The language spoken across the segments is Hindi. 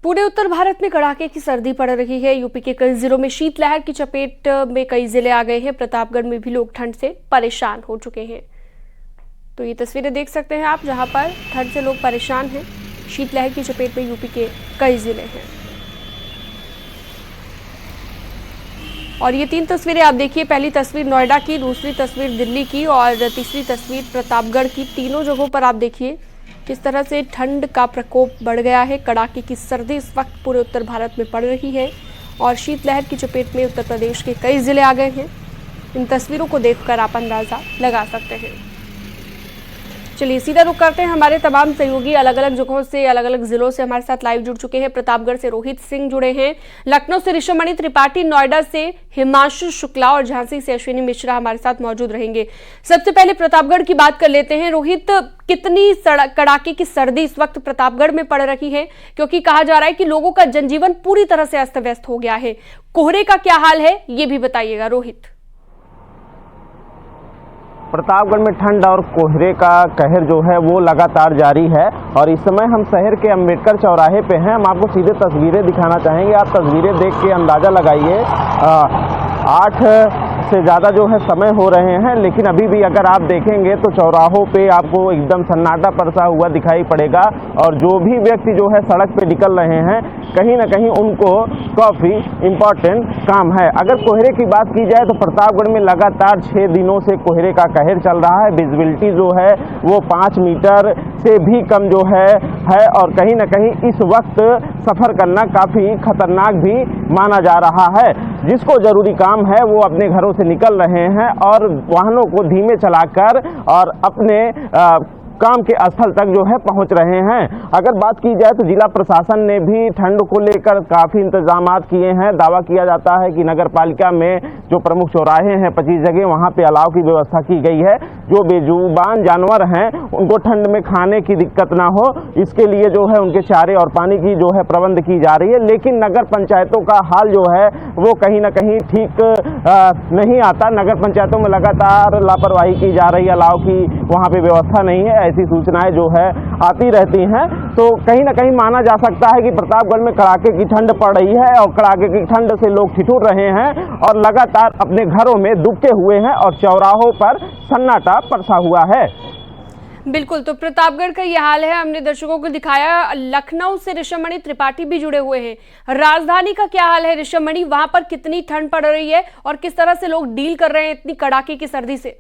पूरे उत्तर भारत में कड़ाके की सर्दी पड़ रही है। यूपी के कई जिलों में शीतलहर की चपेट में कई जिले आ गए हैं। प्रतापगढ़ में भी लोग ठंड से परेशान हो चुके हैं। तो ये तस्वीरें देख सकते हैं आप, जहां पर ठंड से लोग परेशान हैं। शीतलहर की चपेट में यूपी के कई जिले हैं। और ये 3 तस्वीरें आप देखिए। पहली तस्वीर नोएडा की, दूसरी तस्वीर दिल्ली की और तीसरी तस्वीर प्रतापगढ़ की। तीनों जगहों पर आप देखिए किस तरह से ठंड का प्रकोप बढ़ गया है। कड़ाके की सर्दी इस वक्त पूरे उत्तर भारत में पड़ रही है और शीतलहर की चपेट में उत्तर प्रदेश के कई जिले आ गए हैं। इन तस्वीरों को देखकर आप अंदाजा लगा सकते हैं। चलिए सीधा रुख करते हैं। हमारे तमाम सहयोगी अलग अलग जगहों से, अलग अलग जिलों से हमारे साथ लाइव जुड़ चुके हैं। प्रतापगढ़ से रोहित सिंह जुड़े हैं, लखनऊ से ऋषभमणि त्रिपाठी, नोएडा से हिमांशु शुक्ला और झांसी से अश्विनी मिश्रा हमारे साथ मौजूद रहेंगे। सबसे पहले प्रतापगढ़ की बात कर लेते हैं। रोहित, कितनी कड़ाके की सर्दी इस वक्त प्रतापगढ़ में पड़ रही है, क्योंकि कहा जा रहा है कि लोगों का जनजीवन पूरी तरह से अस्त व्यस्त हो गया है। कोहरे का क्या हाल है, ये भी बताइएगा रोहित। प्रतापगढ़ में ठंड और कोहरे का कहर जो है वो लगातार जारी है और इस समय हम शहर के अंबेडकर चौराहे पे हैं। हम आपको सीधे तस्वीरें दिखाना चाहेंगे। आप तस्वीरें देख के अंदाज़ा लगाइए, 8 से ज़्यादा जो है समय हो रहे हैं, लेकिन अभी भी अगर आप देखेंगे तो चौराहों पे आपको एकदम सन्नाटा परसा हुआ दिखाई पड़ेगा और जो भी व्यक्ति जो है सड़क पे निकल रहे हैं, कहीं ना कहीं उनको काफ़ी इम्पोर्टेंट काम है। अगर कोहरे की बात की जाए तो प्रतापगढ़ में लगातार 6 दिनों से कोहरे का कहर चल रहा है। विजिबिलिटी जो है वो 5 मीटर से भी कम जो है और कहीं ना कहीं इस वक्त सफ़र करना काफ़ी खतरनाक भी माना जा रहा है। जिसको ज़रूरी काम है वो अपने घरों से निकल रहे हैं और वाहनों को धीमे चलाकर और अपने काम के स्थल तक जो है पहुंच रहे हैं। अगर बात की जाए तो जिला प्रशासन ने भी ठंड को लेकर काफ़ी इंतजामात किए हैं। दावा किया जाता है कि नगर पालिका में जो प्रमुख चौराहे हैं 25 जगह, वहां पे अलाव की व्यवस्था की गई है। जो बेजुबान जानवर हैं उनको ठंड में खाने की दिक्कत ना हो, इसके लिए जो है उनके चारे और पानी की जो है प्रबंध की जा रही है। लेकिन नगर पंचायतों का हाल जो है वो कहीं ना कहीं ठीक नहीं आता। नगर पंचायतों में लगातार लापरवाही की जा रही है, अलाव की वहाँ पे व्यवस्था नहीं है, ऐसी सूचनाएं जो है आती रहती हैं। तो कहीं ना कहीं माना जा सकता है कि प्रतापगढ़ में कड़ाके की ठंड पड़ रही है और कड़ाके की ठंड से लोग ठिठुर रहे हैं और लगातार अपने घरों में दुबके हुए हैं और चौराहों पर सन्नाटा परसा हुआ है। बिल्कुल, तो प्रतापगढ़ का ये हाल है, हमने दर्शकों को दिखाया। लखनऊ से ऋषभमणि त्रिपाठी भी जुड़े हुए हैं। राजधानी का क्या हाल है ऋषभमणि, वहां पर कितनी ठंड पड़ रही है और किस तरह से लोग डील कर रहे हैं इतनी कड़ाके की सर्दी से?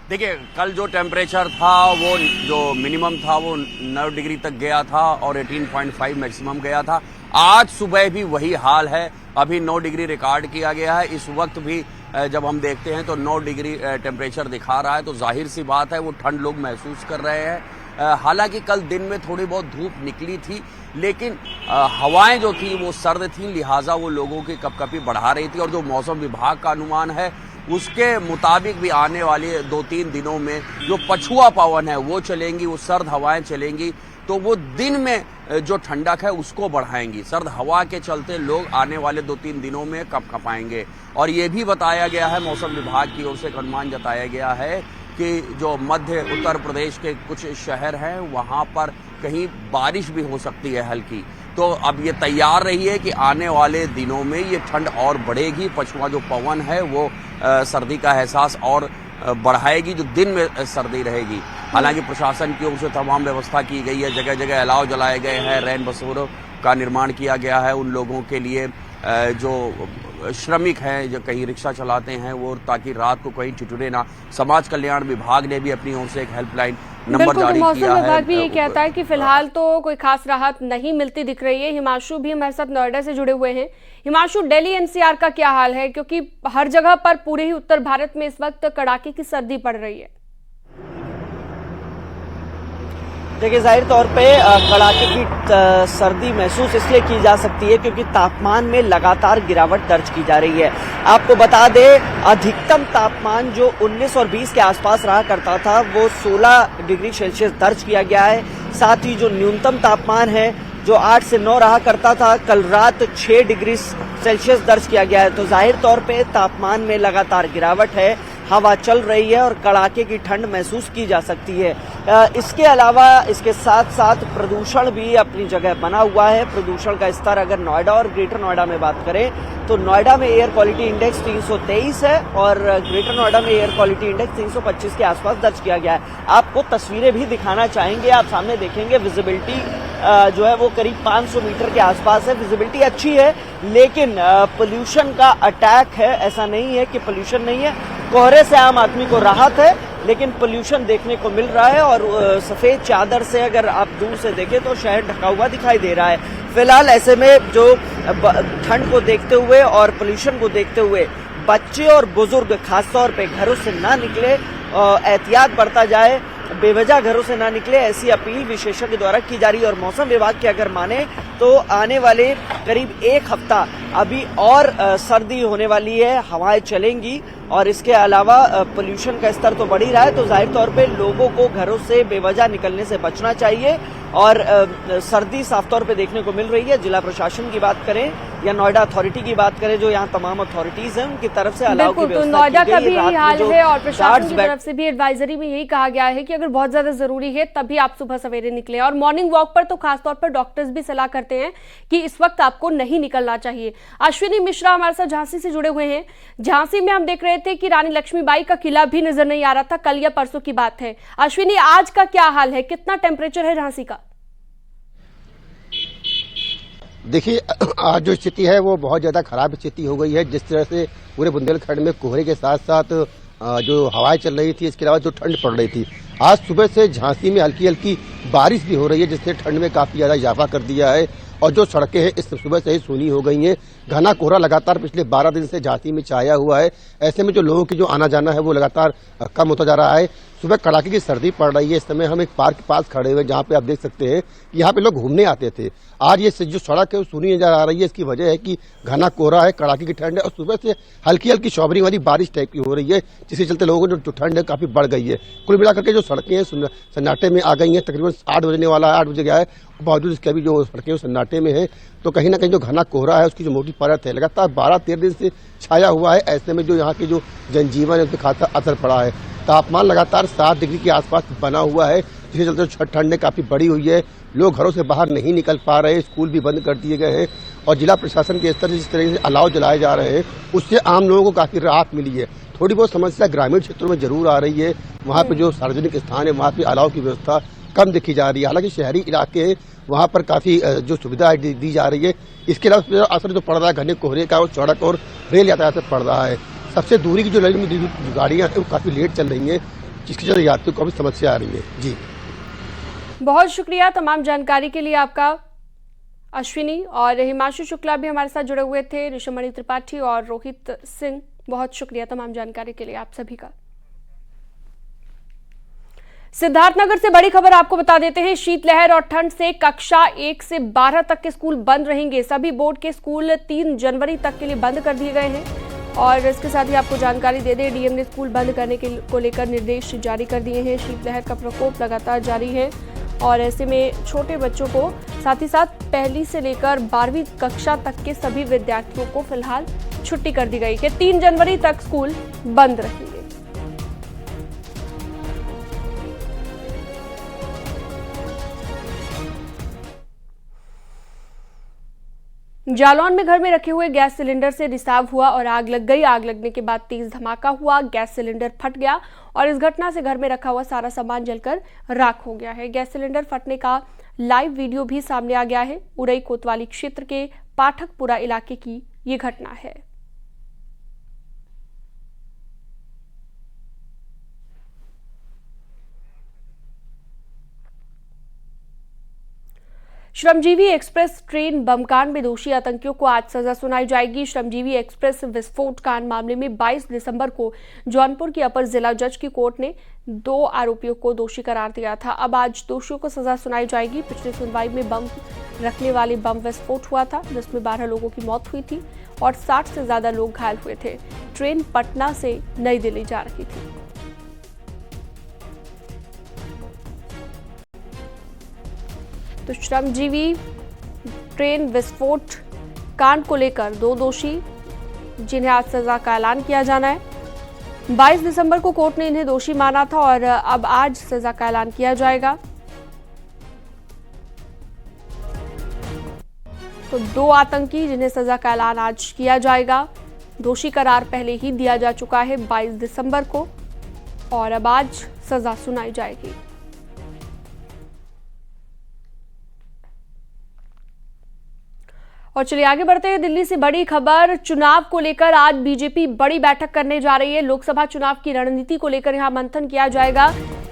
देखिए, कल जो टेम्परेचर था वो जो मिनिमम था वो 9 डिग्री तक गया था और 18.5 मैक्सिमम गया था। आज सुबह भी वही हाल है, अभी 9 डिग्री रिकॉर्ड किया गया है। इस वक्त भी जब हम देखते हैं तो 9 डिग्री टेम्परेचर दिखा रहा है, तो जाहिर सी बात है वो ठंड लोग महसूस कर रहे हैं। हालांकि कल दिन में थोड़ी बहुत धूप निकली थी, लेकिन हवाएं जो थी वो सर्द थी, लिहाजा वो लोगों की कपकपी बढ़ा रही थी। और जो मौसम विभाग का अनुमान है उसके मुताबिक भी आने वाले 2-3 दिनों में जो पछुआ पवन है वो चलेंगी, वो सर्द हवाएं चलेंगी, तो वो दिन में जो ठंडक है उसको बढ़ाएंगी। सर्द हवा के चलते लोग आने वाले 2-3 दिनों में कपकपाएंगे। और ये भी बताया गया है, मौसम विभाग की ओर से एक अनुमान जताया गया है कि जो मध्य उत्तर प्रदेश के कुछ शहर हैं वहां पर कहीं बारिश भी हो सकती है हल्की। तो अब ये तैयार रही है कि आने वाले दिनों में ये ठंड और बढ़ेगी। पछुआ जो पवन है वो सर्दी का एहसास और बढ़ाएगी, जो दिन में सर्दी रहेगी। हालांकि प्रशासन की ओर से तमाम व्यवस्था की गई है, जगह जगह अलाव जलाए गए हैं, रैन बसेरों का निर्माण किया गया है उन लोगों के लिए जो श्रमिक हैं, जो कहीं रिक्शा चलाते हैं, वो ताकि रात को कहीं ठिठुरे ना। समाज कल्याण विभाग ने भी अपनी ओर से एक हेल्पलाइन नंबर जारी किया है। मौसम विभाग भी ये कहता है कि फिलहाल तो कोई खास राहत नहीं मिलती दिख रही है। हिमांशु भी हमारे साथ नोएडा से जुड़े हुए हैं। हिमांशु, दिल्ली एनसीआर का क्या हाल है, क्योंकि हर जगह पर पूरे ही उत्तर भारत में इस वक्त कड़ाके की सर्दी पड़ रही है? देखिए, जाहिर तौर पे कड़ाके की सर्दी महसूस इसलिए की जा सकती है क्योंकि तापमान में लगातार गिरावट दर्ज की जा रही है। आपको बता दें, अधिकतम तापमान जो 19 और 20 के आसपास रहा करता था वो 16 डिग्री सेल्सियस दर्ज किया गया है। साथ ही जो न्यूनतम तापमान है जो 8 से 9 रहा करता था, कल रात 6 डिग्री सेल्सियस दर्ज किया गया है। तो जाहिर तौर पे तापमान में लगातार गिरावट है। हवा चल रही है और कड़ाके की ठंड महसूस की जा सकती है। इसके अलावा इसके साथ साथ प्रदूषण भी अपनी जगह बना हुआ है। प्रदूषण का स्तर अगर नोएडा और ग्रेटर नोएडा में बात करें तो नोएडा में एयर क्वालिटी इंडेक्स 323 है और ग्रेटर नोएडा में एयर क्वालिटी इंडेक्स 325 के आसपास दर्ज किया गया है। आपको तस्वीरें भी दिखाना चाहेंगे, आप सामने देखेंगे विजिबिलिटी जो है वो करीब 500 मीटर के आसपास है। विजिबिलिटी अच्छी है लेकिन पोल्यूशन का अटैक है, ऐसा नहीं है कि पोल्यूशन नहीं है। कोहरे से आम आदमी को राहत है लेकिन पोल्यूशन देखने को मिल रहा है और सफेद चादर से अगर आप दूर से देखें तो शहर ढका हुआ दिखाई दे रहा है। फिलहाल ऐसे में जो ठंड को देखते हुए और पोल्यूशन को देखते हुए बच्चे और बुजुर्ग खासतौर पे घरों से ना निकले, एहतियात बरता जाए, बेवजह घरों से ना निकले, ऐसी अपील विशेषज्ञ द्वारा की जा रही है। और मौसम विभाग की अगर माने तो आने वाले करीब एक हफ्ता अभी और सर्दी होने वाली है, हवाएं चलेंगी और इसके अलावा पोल्यूशन का स्तर तो बढ़ ही रहा है, तो जाहिर तौर पे लोगों को घरों से बेवजह निकलने से बचना चाहिए। और सर्दी साफ तौर पे देखने को मिल रही है। जिला प्रशासन की बात करें या नोएडा अथॉरिटी की बात करें, जो यहाँ तमाम अथॉरिटीज हैं उनकी तरफ से अलाव की व्यवस्था की गई है। तो नोएडा का भी यही हाल है और प्रशासन की तरफ से भी एडवाइजरी में यही कहा गया है कि अगर बहुत ज्यादा जरूरी है तभी आप सुबह सवेरे निकलें। और मॉर्निंग वॉक पर तो खासतौर पर डॉक्टर्स भी सलाह करते हैं कि इस वक्त आपको नहीं निकलना चाहिए। अश्विनी मिश्रा हमारे साथ झांसी से जुड़े हुए हैं। झांसी में हम देख रहे थे कि रानी लक्ष्मीबाई का किला भी नजर नहीं आ रहा था, कल या परसों की बात है। अश्विनी, आज का क्या हाल है, कितना टेम्परेचर है झांसी का? देखिए, आज जो स्थिति है वो बहुत ज्यादा खराब स्थिति हो गई है। जिस तरह से पूरे बुंदेलखंड में कोहरे के साथ साथ जो हवाएं चल रही थी, इसके अलावा जो ठंड पड़ रही थी, आज सुबह से झांसी में हल्की हल्की बारिश भी हो रही है, जिसने ठंड में काफी ज्यादा इजाफा कर दिया है। और जो सड़कें हैं इस सुबह से ही सूनी हो गई हैं। घना कोहरा लगातार पिछले 12 दिन से झांसी में छाया हुआ है। ऐसे में जो लोगों की जो आना जाना है वो लगातार कम होता जा रहा है। सुबह कड़ाके की सर्दी पड़ रही है। इस समय हम एक पार्क के पास खड़े हुए, जहाँ पे आप देख सकते हैं कि यहाँ पे लोग घूमने आते थे। आज ये जो सड़क है वो सूनी नजर आ रही है। इसकी वजह है कि घना कोहरा है, कड़ाके की ठंड है और सुबह से हल्की हल्की शॉवरिंग वाली बारिश टाइप की हो रही है, जिसके चलते लोगों को जो ठंड है काफी बढ़ गई है। कुल मिलाकर के जो सड़कें हैं सन्नाटे में आ गई हैं। तकरीबन 8 बजने वाला है, 8 बजे गया है, बावजूद इसके अभी जो सड़कें सन्नाटे में है। तो कहीं ना कहीं जो घना कोहरा है उसकी जो मोटी परत है लगातार 12-13 दिन से छाया हुआ है। ऐसे में जो यहाँ के जो जनजीवन है उस पर खासा असर पड़ा है। तापमान लगातार 7 डिग्री के आसपास बना हुआ है, जिसके चलते ठंड काफी बढ़ी हुई है। लोग घरों से बाहर नहीं निकल पा रहे, स्कूल भी बंद कर दिए गए हैं और जिला प्रशासन के स्तर से जिस तरह से अलाव जलाए जा रहे हैं उससे आम लोगों को काफी राहत मिली है। थोड़ी बहुत समस्या ग्रामीण क्षेत्रों में जरूर आ रही है, वहाँ पे जो सार्वजनिक स्थान है वहाँ पे अलाव की व्यवस्था कम देखी जा रही है। हालांकि शहरी इलाके हैं वहाँ पर काफी जो सुविधा दी जा रही है। इसके अलावा असर जो पड़ रहा है घने कोहरे का, और सड़क और रेल यातायात पड़ रहा है। सबसे दूरी की जो लाइन में गाड़ियां हैं वो काफी लेट चल रही हैं, जिसकी वजह यात्रियों को भी समस्या आ रही है। जी, बहुत शुक्रिया तमाम जानकारी के लिए आपका अश्विनी। और हिमांशु शुक्ला भी हमारे साथ जुड़े हुए थे, ऋषिमणि त्रिपाठी और रोहित सिंह, बहुत शुक्रिया तमाम जानकारी के लिए आप सभी का। सिद्धार्थनगर से बड़ी खबर आपको बता देते हैं। शीतलहर और ठंड से कक्षा 1 से 12 तक के स्कूल बंद रहेंगे। सभी बोर्ड के स्कूल 3 जनवरी तक के लिए बंद कर दिए गए हैं। और इसके साथ ही आपको जानकारी दे दें, डीएम ने स्कूल बंद करने को लेकर निर्देश जारी कर दिए हैं। शीतलहर का प्रकोप लगातार जारी है और ऐसे में छोटे बच्चों को, साथ ही साथ पहली से लेकर 12वीं कक्षा तक के सभी विद्यार्थियों को फिलहाल छुट्टी कर दी गई है। 3 जनवरी तक स्कूल बंद रहेंगे। जालौन में घर में रखे हुए गैस सिलेंडर से रिसाव हुआ और आग लग गई। आग लगने के बाद तेज धमाका हुआ, गैस सिलेंडर फट गया और इस घटना से घर में रखा हुआ सारा सामान जलकर राख हो गया है। गैस सिलेंडर फटने का लाइव वीडियो भी सामने आ गया है। उरई कोतवाली क्षेत्र के पाठकपुरा इलाके की ये घटना है। श्रमजीवी एक्सप्रेस ट्रेन बमकांड में दोषी आतंकियों को आज सजा सुनाई जाएगी। श्रमजीवी एक्सप्रेस विस्फोट कांड मामले में 22 दिसंबर को जौनपुर की अपर जिला जज की कोर्ट ने 2 आरोपियों को दोषी करार दिया था। अब आज दोषियों को सजा सुनाई जाएगी। पिछली सुनवाई में बम रखने वाले बम विस्फोट हुआ था, जिसमें 12 लोगों की मौत हुई थी और 60 से ज्यादा लोग घायल हुए थे। ट्रेन पटना से नई दिल्ली जा रही थी। तो श्रमजीवी ट्रेन विस्फोट कांड को लेकर 2 दोषी, जिन्हें आज सजा का ऐलान किया जाना है। 22 दिसंबर को कोर्ट ने इन्हें दोषी माना था और अब आज सजा का ऐलान किया जाएगा। तो 2 आतंकी जिन्हें सजा का ऐलान आज किया जाएगा। दोषी करार पहले ही दिया जा चुका है 22 दिसंबर को और अब आज सजा सुनाई जाएगी। और चलिए आगे बढ़ते हैं। दिल्ली से बड़ी खबर, चुनाव को लेकर आज बीजेपी बड़ी बैठक करने जा रही है। लोकसभा चुनाव की रणनीति को लेकर यहां मंथन किया जाएगा।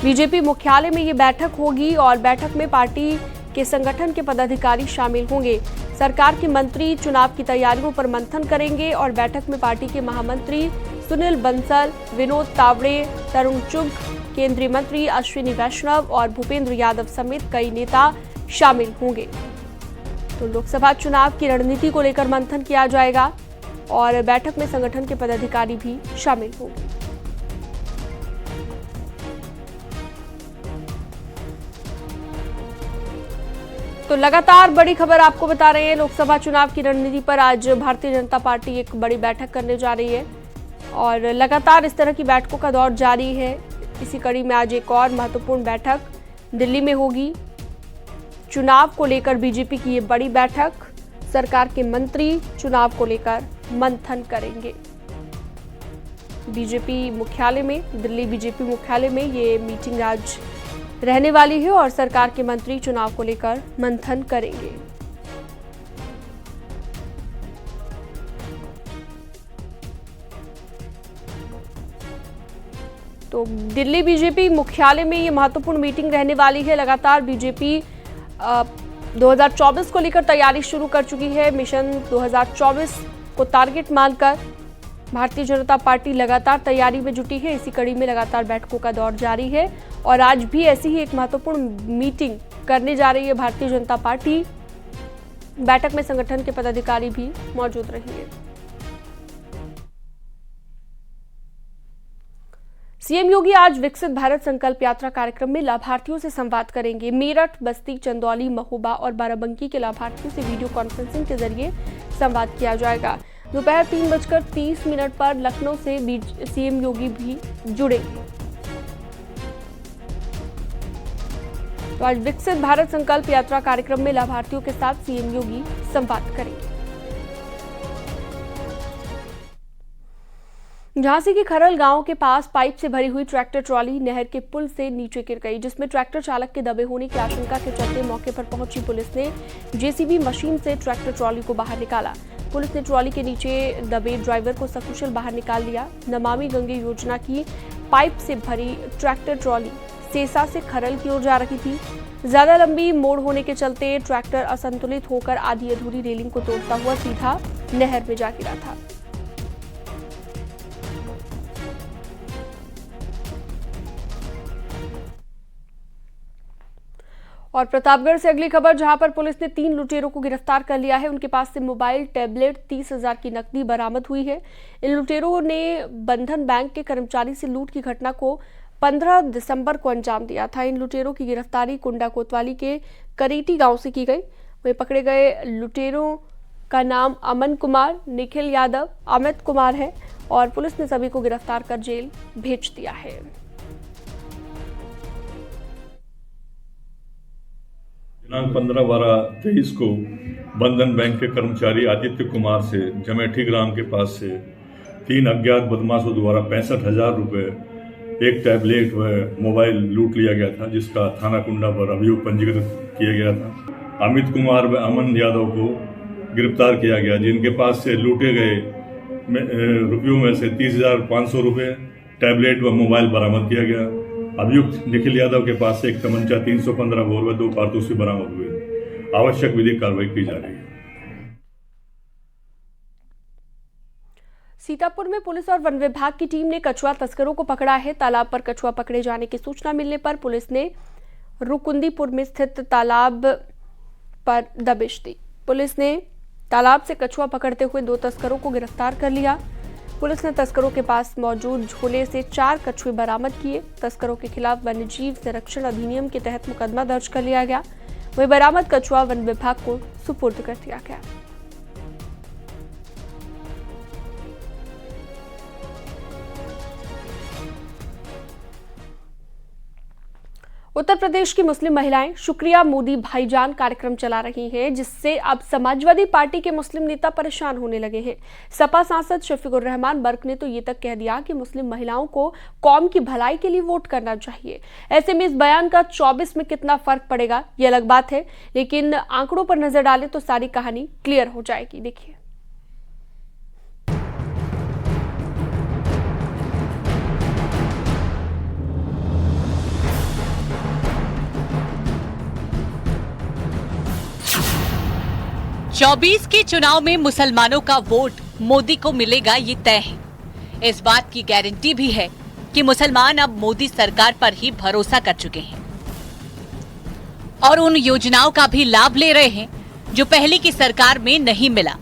बीजेपी मुख्यालय में ये बैठक होगी और बैठक में पार्टी के संगठन के पदाधिकारी शामिल होंगे। सरकार के मंत्री चुनाव की तैयारियों पर मंथन करेंगे और बैठक में पार्टी के महामंत्री सुनील बंसल, विनोद तावड़े, तरुण चुग, केंद्रीय मंत्री अश्विनी वैष्णव और भूपेंद्र यादव समेत कई नेता शामिल होंगे। तो लोकसभा चुनाव की रणनीति को लेकर मंथन किया जाएगा और बैठक में संगठन के पदाधिकारी भी शामिल होंगे। तो लगातार बड़ी खबर आपको बता रहे हैं। लोकसभा चुनाव की रणनीति पर आज भारतीय जनता पार्टी एक बड़ी बैठक करने जा रही है और लगातार इस तरह की बैठकों का दौर जारी है। इसी कड़ी में आज एक और महत्वपूर्ण बैठक दिल्ली में होगी। चुनाव को लेकर बीजेपी की ये बड़ी बैठक, सरकार के मंत्री चुनाव को लेकर मंथन करेंगे। बीजेपी मुख्यालय में, दिल्ली बीजेपी मुख्यालय में ये मीटिंग आज रहने वाली है और सरकार के मंत्री चुनाव को लेकर मंथन करेंगे। तो दिल्ली बीजेपी मुख्यालय में ये महत्वपूर्ण मीटिंग रहने वाली है। लगातार बीजेपी 2024 को लेकर तैयारी शुरू कर चुकी है। मिशन 2024 को टारगेट मानकर भारतीय जनता पार्टी लगातार तैयारी में जुटी है। इसी कड़ी में लगातार बैठकों का दौर जारी है और आज भी ऐसी ही एक महत्वपूर्ण मीटिंग करने जा रही है भारतीय जनता पार्टी। बैठक में संगठन के पदाधिकारी भी मौजूद रहेंगे। सीएम योगी आज विकसित भारत संकल्प यात्रा कार्यक्रम में लाभार्थियों से संवाद करेंगे। मेरठ, बस्ती, चंदौली, महोबा और बाराबंकी के लाभार्थियों से वीडियो कॉन्फ्रेंसिंग के जरिए संवाद किया जाएगा। दोपहर 3:30 पर लखनऊ से सीएम योगी भी जुड़ेंगे। तो आज विकसित भारत संकल्प यात्रा कार्यक्रम में लाभार्थियों के साथ सीएम योगी संवाद करेंगे। झांसी के खरल गांव के पास पाइप से भरी हुई ट्रैक्टर ट्रॉली नहर के पुल से नीचे गिर गई, जिसमें ट्रैक्टर चालक के दबे होने की आशंका के चलते मौके पर पहुंची पुलिस ने जेसीबी मशीन से ट्रैक्टर ट्रॉली को बाहर निकाला। पुलिस ने ट्रॉली के नीचे दबे ड्राइवर को सकुशल बाहर निकाल लिया। नमामि गंगे योजना की पाइप से भरी ट्रैक्टर ट्रॉली सेसा से खरल की ओर जा रही थी। ज्यादा लंबी मोड़ होने के चलते ट्रैक्टर असंतुलित होकर आधी अधूरी रेलिंग को तोड़ता हुआ सीधा नहर में जा गिरा था। और प्रतापगढ़ से अगली खबर, जहां पर पुलिस ने 3 लुटेरों को गिरफ्तार कर लिया है। उनके पास से मोबाइल, टैबलेट, 30,000 की नकदी बरामद हुई है। इन लुटेरों ने बंधन बैंक के कर्मचारी से लूट की घटना को 15 दिसंबर को अंजाम दिया था। इन लुटेरों की गिरफ्तारी कुंडा कोतवाली के करीटी गांव से की गई। वहीं पकड़े गए लुटेरों का नाम अमन कुमार, निखिल यादव, अमित कुमार है और पुलिस ने सभी को गिरफ्तार कर जेल भेज दिया है। दिनांक 15/12/23 को बंधन बैंक के कर्मचारी आदित्य कुमार से जमेठी ग्राम के पास से 3 अज्ञात बदमाशों द्वारा 65,000 रुपये, एक टैबलेट व मोबाइल लूट लिया गया था, जिसका थाना कुंडा पर अभियोग पंजीकृत किया गया था। अमित कुमार व अमन यादव को गिरफ्तार किया गया, जिनके पास से लूटे गए रुपयों में से 30,500 रुपये, टैबलेट व मोबाइल बरामद किया गया। अभियुक्त निखिल यादव के पास से एक तमंचा 315 बोर व 2 कारतूस भी बरामद हुए। आवश्यक विधिक कार्रवाई की जा रही है। सीतापुर में पुलिस और वन विभाग की टीम ने कछुआ तस्करों को पकड़ा है। तालाब पर कछुआ पकड़े जाने की सूचना मिलने पर पुलिस ने रुकुंदीपुर में स्थित तालाब पर दबिश दी। पुलिस ने तालाब से कछुआ पकड़ते हुए 2 तस्करों को गिरफ्तार कर लिया। पुलिस ने तस्करों के पास मौजूद झोले से 4 कछुए बरामद किए। तस्करों के खिलाफ वन्यजीव संरक्षण अधिनियम के तहत मुकदमा दर्ज कर लिया गया। वहीं बरामद कछुआ वन विभाग को सुपुर्द कर दिया गया। उत्तर प्रदेश की मुस्लिम महिलाएं शुक्रिया मोदी भाईजान कार्यक्रम चला रही हैं, जिससे अब समाजवादी पार्टी के मुस्लिम नेता परेशान होने लगे हैं। सपा सांसद शफीकुर रहमान बर्क ने तो ये तक कह दिया कि मुस्लिम महिलाओं को कौम की भलाई के लिए वोट करना चाहिए। ऐसे में इस बयान का 24 में कितना फर्क पड़ेगा ये अलग बात है, लेकिन आंकड़ों पर नजर डालें तो सारी कहानी क्लियर हो जाएगी। देखिए, चौबीस के चुनाव में मुसलमानों का वोट मोदी को मिलेगा ये तय है। इस बात की गारंटी भी है कि मुसलमान अब मोदी सरकार पर ही भरोसा कर चुके हैं और उन योजनाओं का भी लाभ ले रहे हैं जो पहले की सरकार में नहीं मिला।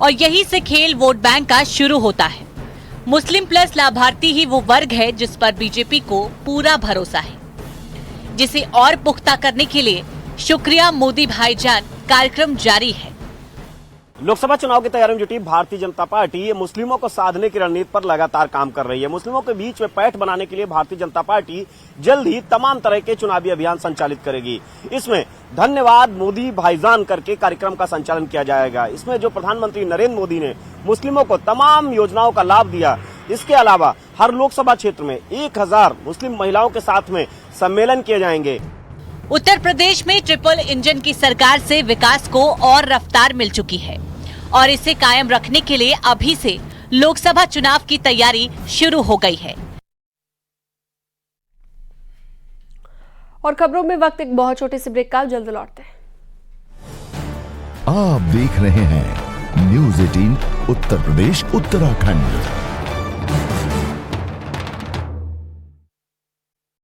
और यही से खेल वोट बैंक का शुरू होता है। मुस्लिम प्लस लाभार्थी ही वो वर्ग है जिस पर बीजेपी को पूरा भरोसा है, जिसे और पुख्ता करने के लिए शुक्रिया मोदी भाईजान कार्यक्रम जारी है। लोकसभा चुनाव की तैयारी में जुटी भारतीय जनता पार्टी मुस्लिमों को साधने की रणनीति पर लगातार काम कर रही है। मुस्लिमों के बीच में पैठ बनाने के लिए भारतीय जनता पार्टी जल्द ही तमाम तरह के चुनावी अभियान संचालित करेगी। इसमें धन्यवाद मोदी भाईजान करके कार्यक्रम का संचालन किया जाएगा। इसमें जो प्रधानमंत्री नरेंद्र मोदी ने मुस्लिमों को तमाम योजनाओं का लाभ दिया, इसके अलावा हर लोकसभा क्षेत्र में 1000 मुस्लिम महिलाओं के साथ में सम्मेलन किए जाएंगे। उत्तर प्रदेश में ट्रिपल इंजन की सरकार से विकास को और रफ्तार मिल चुकी है और इसे कायम रखने के लिए अभी से लोकसभा चुनाव की तैयारी शुरू हो गई है। और खबरों में वक्त एक बहुत छोटे से ब्रेक का, जल्द लौटते हैं। आप देख रहे हैं न्यूज़ 18 उत्तर प्रदेश उत्तराखंड।